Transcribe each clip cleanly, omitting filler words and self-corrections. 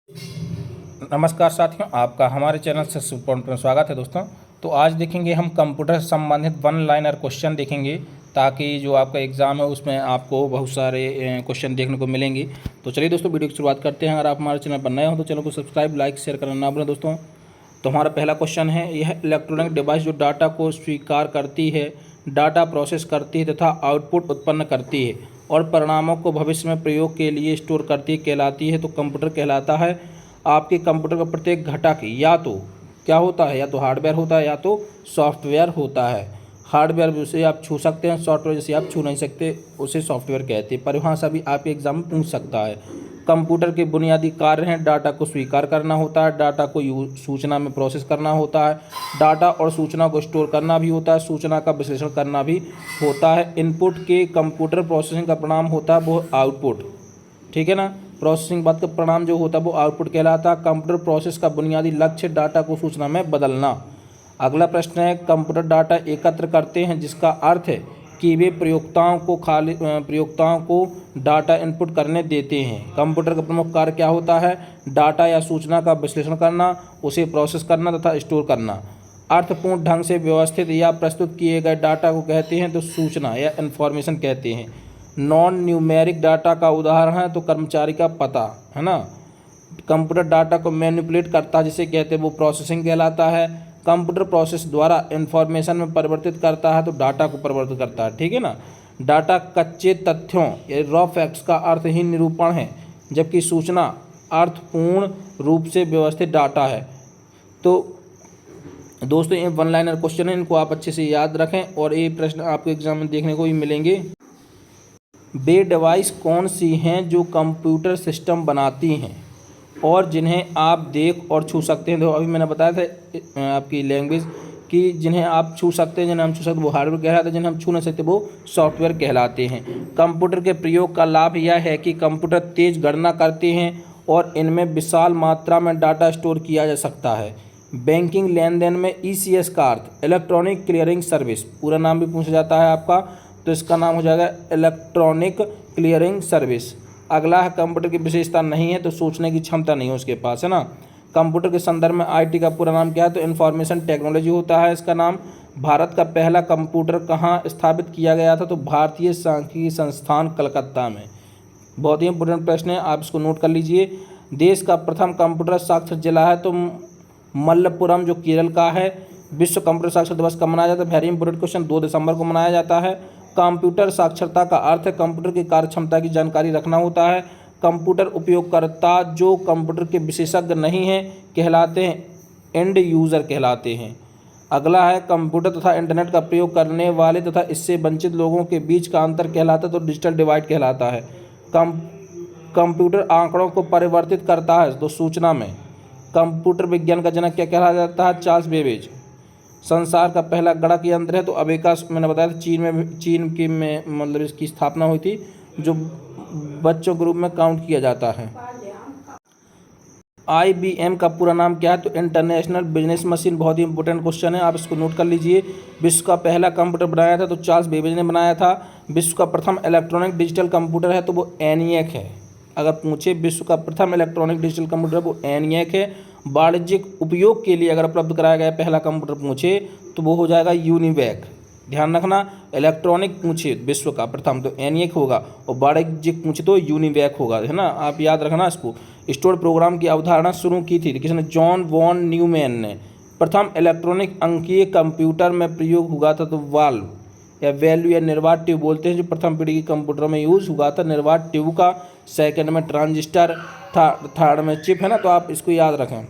नमस्कार साथियों, आपका हमारे चैनल से सुपर स्वागत है दोस्तों। तो आज देखेंगे हम कंप्यूटर से संबंधित वन लाइनर क्वेश्चन देखेंगे, ताकि जो आपका एग्ज़ाम है उसमें आपको बहुत सारे क्वेश्चन देखने को मिलेंगे। तो चलिए दोस्तों, वीडियो की शुरुआत करते हैं। अगर आप हमारे चैनल पर नए हो तो चैनल को सब्सक्राइब, लाइक, शेयर करना ना भूलें दोस्तों। तो हमारा पहला क्वेश्चन है, यह इलेक्ट्रॉनिक डिवाइस जो डाटा को स्वीकार करती है, डाटा प्रोसेस करती है तथा आउटपुट उत्पन्न करती है और परिणामों को भविष्य में प्रयोग के लिए स्टोर करती है, कहलाती है। तो कंप्यूटर कहलाता है। आपके कंप्यूटर का प्रत्येक घटक या तो क्या होता है, या तो हार्डवेयर होता है या तो सॉफ्टवेयर होता है। हार्डवेयर जिसे आप छू सकते हैं, सॉफ्टवेयर जिसे आप छू नहीं सकते उसे सॉफ्टवेयर कहते हैं। परिभाषा भी आपके एग्जाम में पूछ सकता है। कंप्यूटर के बुनियादी कार्य हैं, डाटा को स्वीकार करना होता है, डाटा को सूचना में प्रोसेस करना होता है, डाटा और सूचना को स्टोर करना भी होता है, सूचना का विश्लेषण करना भी होता है। इनपुट के कंप्यूटर प्रोसेसिंग का परिणाम होता है वो आउटपुट, ठीक है ना। प्रोसेसिंग बाद का परिणाम जो होता है वो आउटपुट कहलाता है। कंप्यूटर प्रोसेस का बुनियादी लक्ष्य डाटा को सूचना में बदलना। अगला प्रश्न है, कंप्यूटर डाटा एकत्र करते हैं, जिसका अर्थ है कि वे प्रयोक्ताओं को डाटा इनपुट करने देते हैं। कंप्यूटर का प्रमुख कार्य क्या होता है? डाटा या सूचना का विश्लेषण करना, उसे प्रोसेस करना तथा स्टोर करना। अर्थपूर्ण ढंग से व्यवस्थित या प्रस्तुत किए गए डाटा को कहते हैं तो सूचना या इन्फॉर्मेशन कहते हैं। नॉन न्यूमेरिक डाटा का उदाहरण है तो कर्मचारी का पता, है ना। कंप्यूटर डाटा को मैनिपुलेट करता है, जिसे कहते हैं वो प्रोसेसिंग कहलाता है। कंप्यूटर प्रोसेस द्वारा इन्फॉर्मेशन में परिवर्तित करता है तो डाटा को परिवर्तित करता है, ठीक है ना। डाटा कच्चे तथ्यों या रॉ फैक्ट्स का अर्थहीन निरूपण है, जबकि सूचना अर्थपूर्ण रूप से व्यवस्थित डाटा है। तो दोस्तों, ये वन लाइनर क्वेश्चन है, इनको आप अच्छे से याद रखें और ये प्रश्न आपके एग्जाम में देखने को भी मिलेंगे। वे डिवाइस कौन सी हैं जो कंप्यूटर सिस्टम बनाती हैं और जिन्हें आप देख और छू सकते हैं? तो अभी मैंने बताया था आपकी लैंग्वेज कि जिन्हें आप छू सकते हैं, जिन्हें हम छू सकते हैं वो हार्डवेयर कहलाते हैं, जिन्हें हम छू नहीं सकते वो सॉफ्टवेयर कहलाते हैं। कंप्यूटर के प्रयोग का लाभ यह है कि कंप्यूटर तेज गणना करते हैं और इनमें विशाल मात्रा में डाटा स्टोर किया जा सकता है। बैंकिंग लेन देन में ECS का अर्थ इलेक्ट्रॉनिक क्लियरिंग सर्विस, पूरा नाम भी पूछा जाता है आपका, तो इसका नाम हो जाएगा इलेक्ट्रॉनिक क्लियरिंग सर्विस। अगला है, कंप्यूटर की विशेषता नहीं है तो सोचने की क्षमता नहीं है उसके पास, है ना। कंप्यूटर के संदर्भ में IT का पूरा नाम क्या है? तो इन्फॉर्मेशन टेक्नोलॉजी होता है इसका नाम। भारत का पहला कंप्यूटर कहाँ स्थापित किया गया था? तो भारतीय सांख्यिकी संस्थान कलकत्ता में। बहुत ही इंपॉर्टेंट प्रश्न है, आप इसको नोट कर लीजिए। देश का प्रथम कंप्यूटर साक्षर जिला है तो मल्लपुरम, जो केरल का है। विश्व कंप्यूटर साक्षरता दिवस कब मनाया जाता है? वेरी इंपॉर्टेंट क्वेश्चन, 2 दिसंबर को मनाया जाता है। कंप्यूटर साक्षरता का अर्थ है कंप्यूटर की कार्यक्षमता की जानकारी रखना होता है। कंप्यूटर उपयोगकर्ता जो कंप्यूटर के विशेषज्ञ नहीं हैं कहलाते हैं एंड यूज़र कहलाते हैं। अगला है, कंप्यूटर तथा इंटरनेट का प्रयोग करने वाले तथा इससे वंचित लोगों के बीच का अंतर कहलाता है तो डिजिटल डिवाइड कहलाता है। कंप्यूटर आंकड़ों को परिवर्तित करता है तो सूचना में। कंप्यूटर विज्ञान का जनक क्या कहा जाता है? Charles Babbage. संसार का पहला गणक यंत्र है तो अबेकास, मैंने बताया था चीन में मतलब इसकी स्थापना हुई थी, जो बच्चों के रूप में काउंट किया जाता है। IBM का पूरा नाम क्या है? तो इंटरनेशनल बिजनेस मशीन। बहुत ही इंपॉर्टेंट क्वेश्चन है, आप इसको नोट कर लीजिए। विश्व का पहला कंप्यूटर बनाया था तो चार्ल्स बेबेज ने बनाया था। विश्व का प्रथम इलेक्ट्रॉनिक डिजिटल कंप्यूटर है तो वो ENIAC है। अगर पूछे विश्व का प्रथम इलेक्ट्रॉनिक डिजिटल कंप्यूटर वो ENIAC है। वाणिज्यिक उपयोग के लिए अगर उपलब्ध कराया गया पहला कंप्यूटर पूछे तो वो हो जाएगा UNIVAC। ध्यान रखना, इलेक्ट्रॉनिक पूछे विश्व का प्रथम तो ENIAC होगा और वाणिज्यिक पूछे तो UNIVAC होगा, है ना। आप याद रखना इसको। स्टोर प्रोग्राम की अवधारणा शुरू की थी किसने? जॉन वॉन न्यूमैन ने। प्रथम इलेक्ट्रॉनिक अंकीय कंप्यूटर में प्रयोग हुआ था तो वाल्व या वैल्यू या निर्वात ट्यूब बोलते हैं, जो प्रथम पीढ़ी की कंप्यूटर में यूज़ हुआ था निर्वात ट्यूब का। सेकंड में ट्रांजिस्टर, थर्ड में चिप, है ना। तो आप इसको याद रखें।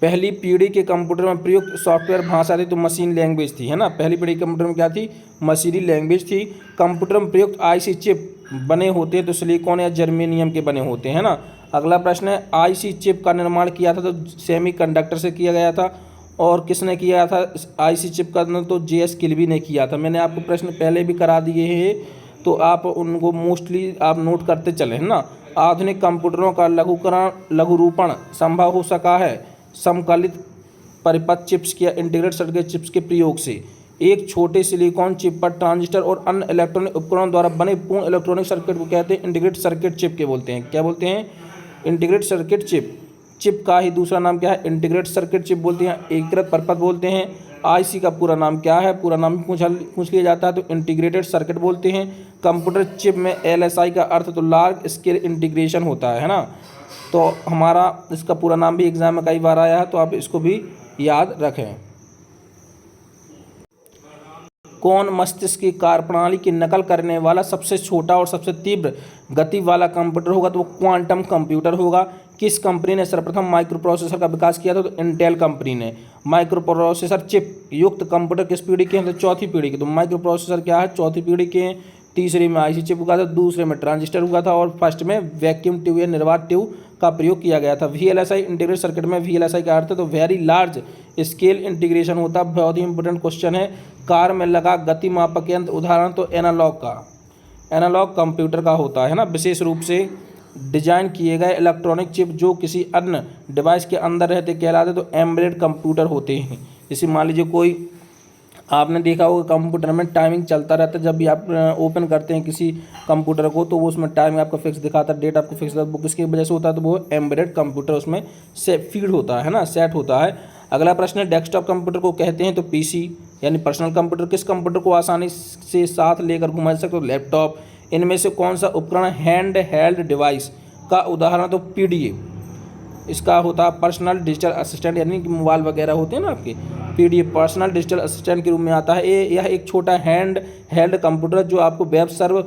पहली पीढ़ी के कंप्यूटर में प्रयुक्त सॉफ्टवेयर भाषा थी तो मशीन लैंग्वेज थी, है ना। पहली पीढ़ी के कंप्यूटर में क्या थी? मशीनी लैंग्वेज थी। कंप्यूटर में प्रयुक्त IC चिप बने होते हैं तो सिलिकॉन या जर्मेनियम के बने होते हैं, है ना। अगला प्रश्न है, IC चिप का निर्माण किया था तो सेमीकंडक्टर से किया गया था। और किसने किया था IC चिप का? तो JS किल्बी ने किया था। मैंने आपको प्रश्न पहले भी करा दिए हैं तो आप उनको मोस्टली आप नोट करते चले, है ना। आधुनिक कंप्यूटरों का लघुरूपण संभव हो सका है समकालित परिपथ चिप्स या इंटीग्रेटेड सर्किट चिप्स के प्रयोग से। एक छोटे सिलिकॉन चिप पर ट्रांजिस्टर और अन्य इलेक्ट्रॉनिक उपकरणों द्वारा बने पूर्ण इलेक्ट्रॉनिक सर्किट को कहते हैं इंटीग्रेटेड सर्किट चिप के बोलते हैं। क्या बोलते हैं? इंटीग्रेटेड सर्किट चिप, चिप का ही दूसरा नाम क्या है? इंटीग्रेटेड सर्किट चिप बोलते हैं, एकीकृत परपथ बोलते हैं। आईसी का पूरा नाम क्या है? पूरा नाम पूछ लिया जाता है तो इंटीग्रेटेड सर्किट बोलते हैं। कंप्यूटर चिप में एलएसआई का अर्थ तो लार्ज स्केल इंटीग्रेशन होता है ना। तो हमारा इसका पूरा नाम भी एग्जाम में कई बार आया है, तो आप इसको भी याद रखें। कौन मस्तिष्क की कार्यप्रणाली की नकल करने वाला सबसे छोटा और सबसे तीव्र गति वाला कंप्यूटर होगा? तो वो क्वांटम कंप्यूटर होगा। किस कंपनी ने सर्वप्रथम माइक्रो प्रोसेसर का विकास किया था? तो इंटेल कंपनी ने। माइक्रो प्रोसेसर चिप युक्त कंप्यूटर किस पीढ़ी के हैं? तो चौथी पीढ़ी के। तो माइक्रो प्रोसेसर क्या है? चौथी पीढ़ी के हैं। तीसरे में आईसी चिप हुआ था, दूसरे में ट्रांजिस्टर हुआ था, और फर्स्ट में वैक्यूम ट्यूब या निर्वात ट्यूब का प्रयोग किया गया था। वीएलएसआई इंटीग्रेटेड सर्किट में वीएलएसआई का अर्थ है तो वेरी लार्ज स्केल इंटीग्रेशन होता है। बहुत ही इंपॉर्टेंट क्वेश्चन है। कार में लगा गति मापक यंत्र उदाहरण? तो एनालॉग का, एनालॉग कंप्यूटर का होता है ना। विशेष रूप से डिजाइन किए गए इलेक्ट्रॉनिक चिप जो किसी अन्य डिवाइस के अंदर रहते कहलाते तो एम्बेडेड कंप्यूटर होते हैं। जैसे मान लीजिए कोई, आपने देखा होगा कंप्यूटर में टाइमिंग चलता रहता है, जब भी आप ओपन करते हैं किसी कंप्यूटर को तो वो उसमें टाइम आपका फिक्स दिखाता है, डेट आपको फिक्स दिखाता है। वो किसकी वजह से होता है? तो वो एम्बेडेड कंप्यूटर उसमें से फीड होता है ना, सेट होता है। अगला प्रश्न है, डेस्कटॉप कंप्यूटर को कहते हैं तो पीसी यानी पर्सनल कंप्यूटर। किस कंप्यूटर को आसानी से साथ लेकर घुमा सकते हो? लैपटॉप। इनमें से कौन सा उपकरण हैंड हेल्ड डिवाइस का उदाहरण? तो पीडीए। इसका होता है पर्सनल डिजिटल असिस्टेंट, यानी कि मोबाइल वगैरह होते हैं ना आपके, पीडीए पर्सनल डिजिटल असिस्टेंट के रूप में आता है। यह एक छोटा हैंड हेल्ड कंप्यूटर जो आपको वेब सर्व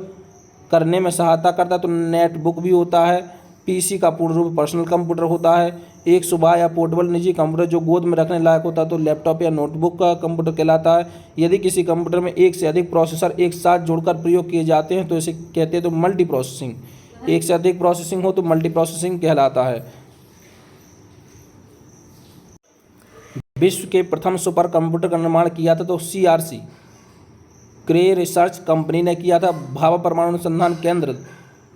करने में सहायता करता है। तो नेटबुक भी होता है। पीसी का पूर्ण रूप पर्सनल कंप्यूटर होता है। एक सुबह या पोर्टेबल निजी कंप्यूटर जो गोद में रखने लायक होता है तो लैपटॉप या नोटबुक का कंप्यूटर कहलाता है। यदि किसी कंप्यूटर में एक से अधिक प्रोसेसर एक साथ जोड़कर प्रयोग किए जाते हैं तो इसे कहते हैं तो मल्टी प्रोसेसिंग। एक से अधिक प्रोसेसिंग हो तो मल्टी प्रोसेसिंग कहलाता है। विश्व के प्रथम सुपर कंप्यूटर का निर्माण किया था तो सीआरसी क्रे रिसर्च कंपनी ने किया था। भाभा परमाणु अनुसंधान केंद्र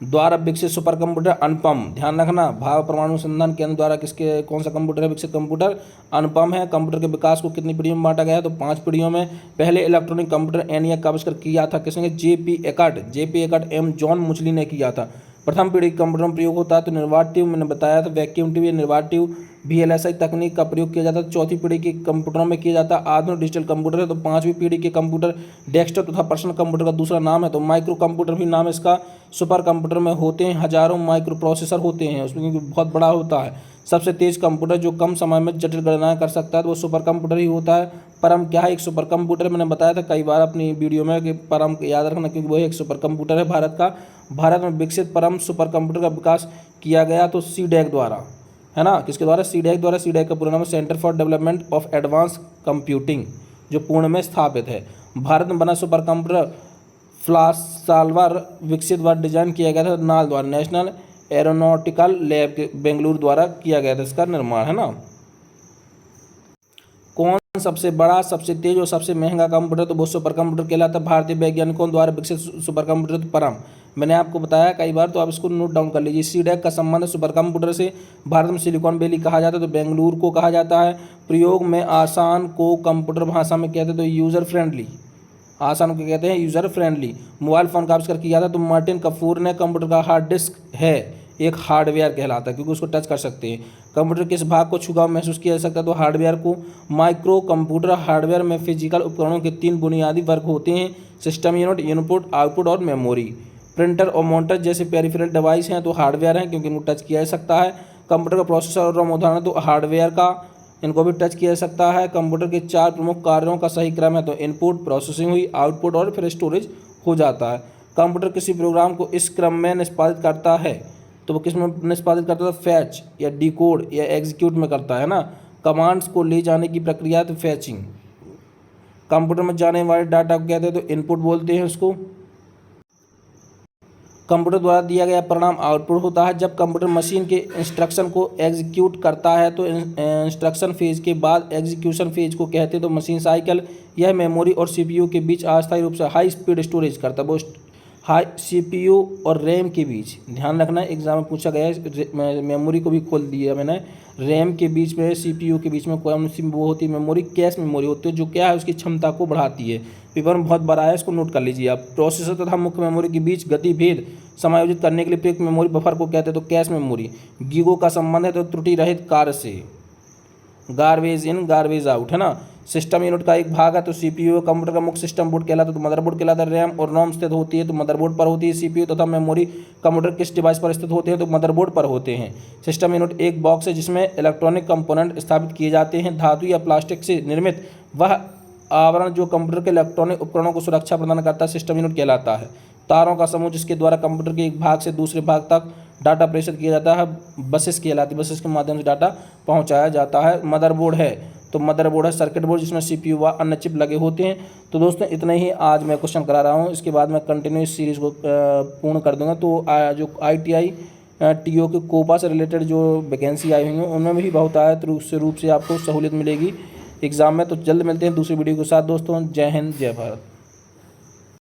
द्वारा विकसित सुपर कंप्यूटर अनुपम। ध्यान रखना, भाभा परमाणु अनुसंधान केंद्र द्वारा किसके कौन सा कंप्यूटर है विकसित? कंप्यूटर अनुपम है। कंप्यूटर के विकास को कितनी पीढ़ियों में बांटा गया है? तो 5 पीढ़ियों में। पहले इलेक्ट्रॉनिक कंप्यूटर एनियाक का आविष्कार किया था किसने? जेपी एकर्ट एम जॉन मुचली ने किया था। प्रथम पीढ़ी कंप्यूटर में प्रयोग होता है तो निर्वात ट्यूब, मैंने बताया था वैक्यूम ट्यूब या निर्वात ट्यूब। वीएलएसआई तकनीक का प्रयोग किया जाता है चौथी पीढ़ी के कंप्यूटरों में किया जाता है। आधुनिक डिजिटल कंप्यूटर है तो 5वीं पीढ़ी के कंप्यूटर। डेस्कटॉप तथा पर्सनल कंप्यूटर का दूसरा नाम है तो माइक्रो कंप्यूटर भी नाम है इसका। सुपर कंप्यूटर में होते हैं हजारों माइक्रो प्रोसेसर होते हैं उसमें, क्योंकि बहुत बड़ा होता है। सबसे तेज कंप्यूटर जो कम समय में जटिल गणनाएं कर सकता है तो वो सुपर कंप्यूटर ही होता है। परम क्या है? एक सुपर कंप्यूटर। मैंने बताया था कई बार अपनी वीडियो में कि परम याद रखना, क्योंकि वो एक सुपर कंप्यूटर है भारत का। भारत में विकसित परम सुपर कंप्यूटर का विकास किया गया तो सीडैक द्वारा, है ना। किसके द्वारा? सीडैक द्वारा। सीडैक का पूरा नाम है centre for development of advance computing, जो पुणे में स्थापित है। भारत में बना सुपर कंप्यूटर फ्लासाल्वर विकसित व डिजाइन किया गया था नाल द्वारा। नेशनल एरोनॉटिकल लैब के बेंगलुरु द्वारा किया गया था इसका निर्माण, है ना। कौन सबसे बड़ा, सबसे तेज और सबसे महंगा कंप्यूटर? तो वो सुपर कंप्यूटर कहलाता है। भारतीय वैज्ञानिकों द्वारा विकसित सुपर कंप्यूटर तो परम, मैंने आपको बताया कई बार, तो आप इसको नोट डाउन कर लीजिए। सीडैक का संबंध सुपर कंप्यूटर से। भारत में सिलिकॉन वैली कहा जाता है तो बेंगलुरु को कहा जाता है। प्रयोग में आसान को कंप्यूटर भाषा में कहते हैं तो यूजर फ्रेंडली। आसान को कहते हैं यूजर फ्रेंडली। मोबाइल फोन का आविष्कार किया था तो मार्टिन कपूर ने। कंप्यूटर का हार्ड डिस्क है एक हार्डवेयर कहलाता है क्योंकि उसको टच कर सकते हैं। कंप्यूटर किस भाग को छुआ महसूस किया जा सकता है? तो हार्डवेयर को। माइक्रो कंप्यूटर हार्डवेयर में फिजिकल उपकरणों के 3 बुनियादी वर्ग होते हैं, सिस्टम यूनिट, इनपुट आउटपुट और मेमोरी। प्रिंटर और मॉनिटर जैसे पेरिफेरल डिवाइस हैं तो हार्डवेयर हैं क्योंकि इनको टच किया जा सकता है। कंप्यूटर का प्रोसेसर और रॉम उदाहरण तो हार्डवेयर का, इनको भी टच किया जा सकता है। कंप्यूटर के 4 प्रमुख कार्यों का सही क्रम है तो इनपुट, प्रोसेसिंग हुई, आउटपुट और फिर स्टोरेज हो जाता है। कंप्यूटर किसी प्रोग्राम को इस क्रम में निष्पादित करता है तो वो किस में निष्पादित करता है? फैच या डिकोड या एग्जीक्यूट में करता है ना। कमांड्स को ले जाने की प्रक्रिया तो फैचिंग। कंप्यूटर में जाने वाले डाटा को कहते हैं तो इनपुट बोलते हैं उसको। कंप्यूटर द्वारा दिया गया परिणाम आउटपुट होता है। जब कंप्यूटर मशीन के इंस्ट्रक्शन को एग्जीक्यूट करता है तो इंस्ट्रक्शन फेज के बाद एग्जीक्यूशन फेज को कहते हैं तो मशीन साइकिल। यह मेमोरी और सीपीयू के बीच अस्थायी रूप से हाई स्पीड स्टोरेज करता है। वो हाई CPU और रैम के बीच, ध्यान रखना एग्जाम में पूछा गया है, मेमोरी को भी खोल दिया मैंने, रैम के बीच में CPU के बीच में कौन सी वो होती है मेमोरी, कैश मेमोरी होती है, जो क्या है उसकी क्षमता को बढ़ाती है। पेपर में बहुत बड़ा है, इसको नोट कर लीजिए आप। प्रोसेसर तथा मुख्य मेमोरी के बीच गति भेद समायोजित करने के लिए प्रयुक्त मेमोरी बफर को कहते हैं तो कैश मेमोरी। गीगो का संबंध है तो त्रुटि रहित कार्य से, गार्बेज इन गार्बेज आउट, है ना। सिस्टम यूनिट का एक भाग है तो CPU कंप्यूटर का मुख्य सिस्टम बोर्ड कहलाता है तो मदरबोर्ड कहलाता है। रैम और रोम स्थित होती है तो मदरबोर्ड पर होती है। CPU तथा मेमोरी कंप्यूटर किस डिवाइस पर स्थित होते हैं तो मदरबोर्ड पर होते हैं। सिस्टम यूनिट एक बॉक्स है जिसमें इलेक्ट्रॉनिक कंपोनेंट स्थापित किए जाते हैं। धातु या प्लास्टिक से निर्मित वह आवरण जो कंप्यूटर के इलेक्ट्रॉनिक उपकरणों को सुरक्षा प्रदान करता है सिस्टम यूनिट कहलाता है। तारों का समूह जिसके द्वारा कंप्यूटर के एक भाग से दूसरे भाग तक डाटा प्रेषित किया जाता है बसेस कहलाती है, बसेस के माध्यम से डाटा पहुंचाया जाता है। मदरबोर्ड है तो मदरबोर्ड है सर्किट बोर्ड जिसमें CPU व अन्य चिप लगे होते हैं। तो दोस्तों इतना ही आज मैं क्वेश्चन करा रहा हूँ, इसके बाद मैं कंटिन्यू इस सीरीज़ को पूर्ण कर दूंगा। तो जो ITI TO के कोपा से रिलेटेड जो वैकेंसी आई हुई हैं उनमें भी बहुत आयत रूप से आपको सहूलियत मिलेगी एग्जाम में। तो जल्द मिलते हैं दूसरी वीडियो के साथ दोस्तों। जय हिंद जय भारत।